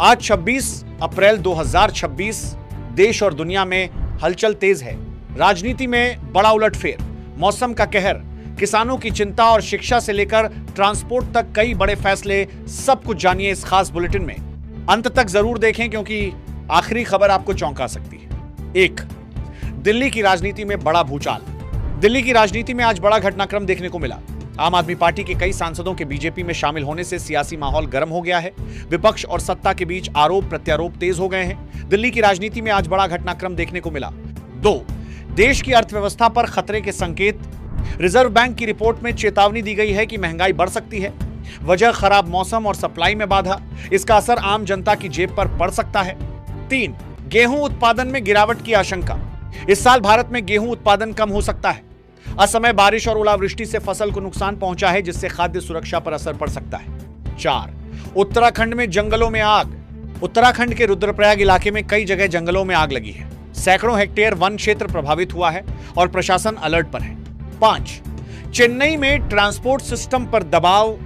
आज 26 अप्रैल 2026 देश और दुनिया में हलचल तेज है। राजनीति में बड़ा उलटफेर, मौसम का कहर, किसानों की चिंता और शिक्षा से लेकर ट्रांसपोर्ट तक कई बड़े फैसले, सब कुछ जानिए इस खास बुलेटिन में। अंत तक जरूर देखें क्योंकि आखिरी खबर आपको चौंका सकती है। 1, दिल्ली की राजनीति में बड़ा भूचाल। दिल्ली की राजनीति में आज बड़ा घटनाक्रम देखने को मिला। आम आदमी पार्टी के कई सांसदों के बीजेपी में शामिल होने से सियासी माहौल गर्म हो गया है। विपक्ष और सत्ता के बीच आरोप प्रत्यारोप तेज हो गए हैं। दिल्ली की राजनीति में आज बड़ा घटनाक्रम देखने को मिला। 2, देश की अर्थव्यवस्था पर खतरे के संकेत। रिजर्व बैंक की रिपोर्ट में चेतावनी दी गई है कि महंगाई बढ़ सकती है। वजह खराब मौसम और सप्लाई में बाधा। इसका असर आम जनता की जेब पर पड़ सकता है। 3, गेहूं उत्पादन में गिरावट की आशंका। इस साल भारत में गेहूं उत्पादन कम हो सकता है। असमय बारिश और ओलावृष्टि से फसल को नुकसान पहुंचा है, जिससे खाद्य सुरक्षा पर असर पड़ सकता है। 4, उत्तराखंड में जंगलों में आग। उत्तराखंड के रुद्रप्रयाग इलाके में कई जगह जंगलों में आग लगी है। सैकड़ों हेक्टेयर वन क्षेत्र प्रभावित हुआ है और प्रशासन अलर्ट पर है। 5, चेन्नई में ट्रांसपोर्ट सिस्टम पर दबाव।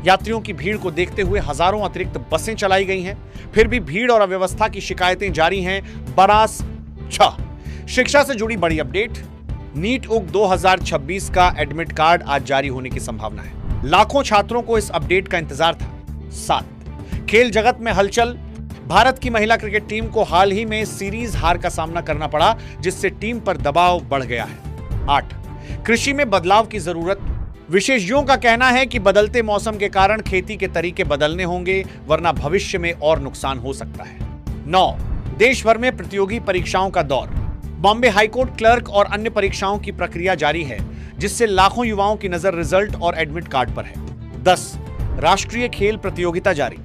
यात्रियों की भीड़ को देखते हुए हजारों अतिरिक्त बसें चलाई गई हैं, फिर भी भीड़ और अव्यवस्था की शिकायतें जारी हैं। 6, शिक्षा से जुड़ी बड़ी अपडेट। नीट UG 2026 का एडमिट कार्ड आज जारी होने की संभावना है। लाखों छात्रों को इस अपडेट का इंतजार था। 7, खेल जगत में हलचल। भारत की महिला क्रिकेट टीम को हाल ही में सीरीज हार का सामना करना पड़ा, जिससे टीम पर दबाव बढ़ गया है। 8, कृषि में बदलाव की जरूरत। विशेषज्ञों का कहना है कि बदलते मौसम के कारण खेती के तरीके बदलने होंगे, वरना भविष्य में और नुकसान हो सकता है। 9, देश भर में प्रतियोगी परीक्षाओं का दौर। बॉम्बे हाईकोर्ट क्लर्क और अन्य परीक्षाओं की प्रक्रिया जारी है, जिससे लाखों युवाओं की नजर रिजल्ट और एडमिट कार्ड पर है। 10, राष्ट्रीय खेल प्रतियोगिता जारी।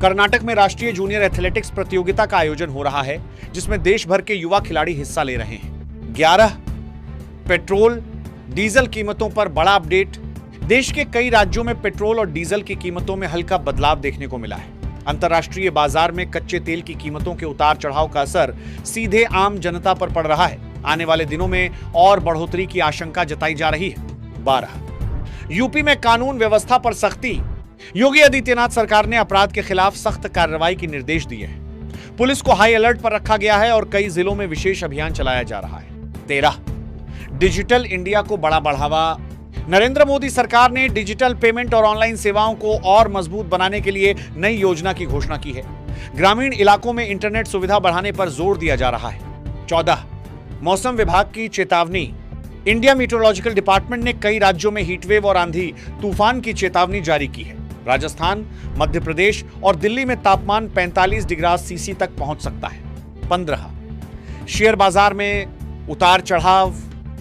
कर्नाटक में राष्ट्रीय जूनियर एथलेटिक्स प्रतियोगिता का आयोजन हो रहा है, जिसमें देश भर के युवा खिलाड़ी हिस्सा ले रहे हैं। 11, पेट्रोल डीजल कीमतों पर बड़ा अपडेट। देश के कई राज्यों में पेट्रोल और डीजल की कीमतों में हल्का बदलाव देखने को मिला है। अंतर्राष्ट्रीय बाजार में कच्चे तेल की कीमतों के उतार चढ़ाव का असर सीधे आम जनता पर पड़ रहा है। आने वाले दिनों में और बढ़ोतरी की आशंका जताई जा रही है। 12, यूपी में कानून व्यवस्था पर सख्ती। योगी आदित्यनाथ सरकार ने अपराध के खिलाफ सख्त कार्रवाई के निर्देश दिए हैं। पुलिस को हाई अलर्ट पर रखा गया है और कई जिलों में विशेष अभियान चलाया जा रहा है। 13, डिजिटल इंडिया को बड़ा बढ़ावा। नरेंद्र मोदी सरकार ने डिजिटल पेमेंट और ऑनलाइन सेवाओं को और मजबूत बनाने के लिए नई योजना की घोषणा की है। ग्रामीण इलाकों में इंटरनेट सुविधा बढ़ाने पर जोर दिया जा रहा है। 14, मौसम विभाग की चेतावनी। इंडिया मीटरोलॉजिकल डिपार्टमेंट ने कई राज्यों में हीटवेव और आंधी तूफान की चेतावनी जारी की है। राजस्थान, मध्य प्रदेश और दिल्ली में तापमान 45 डिग्री सेल्सियस तक पहुंच सकता है। 15, शेयर बाजार में उतार चढ़ाव।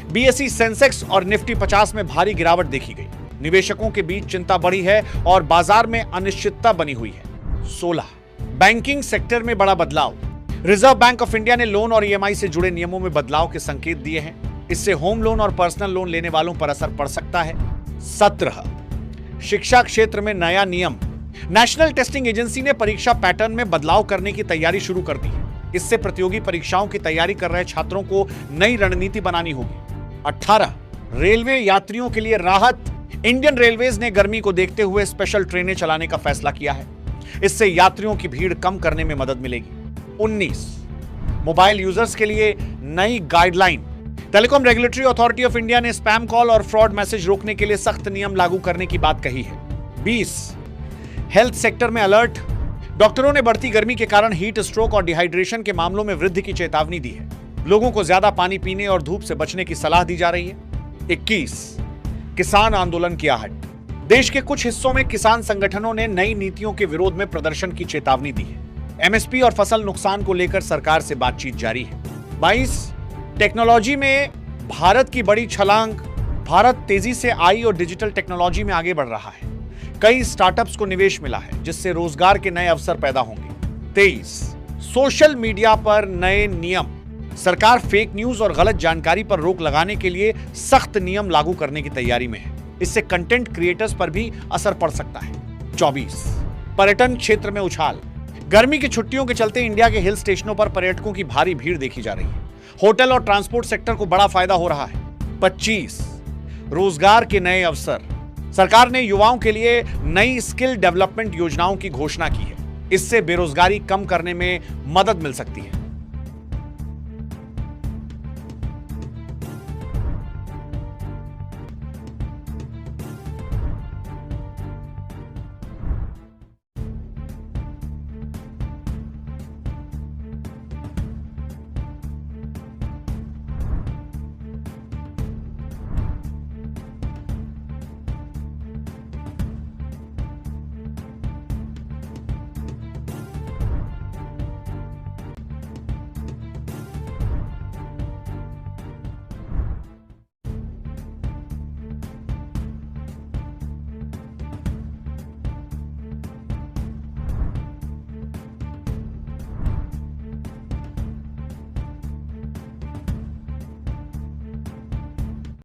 BSE सेंसेक्स और निफ्टी 50 में भारी गिरावट देखी गई। निवेशकों के बीच चिंता बढ़ी है और बाजार में अनिश्चितता बनी हुई है। 16, बैंकिंग सेक्टर में बड़ा बदलाव। रिजर्व बैंक ऑफ इंडिया ने लोन और EMI से जुड़े नियमों में बदलाव के संकेत दिए हैं। इससे होम लोन और पर्सनल लोन लेने वालों पर असर पड़ सकता है। 17, शिक्षा क्षेत्र में नया नियम। नेशनल टेस्टिंग एजेंसी ने परीक्षा पैटर्न में बदलाव करने की तैयारी शुरू कर दी है। इससे प्रतियोगी परीक्षाओं की तैयारी कर रहे छात्रों को नई रणनीति बनानी होगी। 18, रेलवे यात्रियों के लिए राहत। इंडियन रेलवेज ने गर्मी को देखते हुए स्पेशल ट्रेनें चलाने का फैसला किया है। इससे यात्रियों की भीड़ कम करने में मदद मिलेगी। 19, मोबाइल यूजर्स के लिए नई guideline. Telecom regulatory authority of India ने स्पैम कॉल और फ्रॉड मैसेज रोकने के लिए सख्त नियम लागू करने की बात कही है। 20, हेल्थ सेक्टर में अलर्ट। डॉक्टरों ने बढ़ती गर्मी के कारण हीट स्ट्रोक और डिहाइड्रेशन के मामलों में वृद्धि की चेतावनी दी है। लोगों को ज्यादा पानी पीने और धूप से बचने की सलाह दी जा रही है। 21, किसान आंदोलन की आहट। देश के कुछ हिस्सों में किसान संगठनों ने नई नीतियों के विरोध में प्रदर्शन की चेतावनी दी है। MSP और फसल नुकसान को लेकर सरकार से बातचीत जारी है। 22, टेक्नोलॉजी में भारत की बड़ी छलांग। भारत तेजी से AI और डिजिटल टेक्नोलॉजी में आगे बढ़ रहा है। कई स्टार्टअप्स को निवेश मिला है, जिससे रोजगार के नए अवसर पैदा होंगे। 23, सोशल मीडिया पर नए नियम। सरकार फेक न्यूज और गलत जानकारी पर रोक लगाने के लिए सख्त नियम लागू करने की तैयारी में है। इससे कंटेंट क्रिएटर्स पर भी असर पड़ सकता है। 24, पर्यटन क्षेत्र में उछाल। गर्मी की छुट्टियों के चलते इंडिया के हिल स्टेशनों पर पर्यटकों की भारी भीड़ देखी जा रही है। होटल और ट्रांसपोर्ट सेक्टर को बड़ा फायदा हो रहा है। 25, रोजगार के नए अवसर। सरकार ने युवाओं के लिए नई स्किल डेवलपमेंट योजनाओं की घोषणा की है। इससे बेरोजगारी कम करने में मदद मिल सकती है।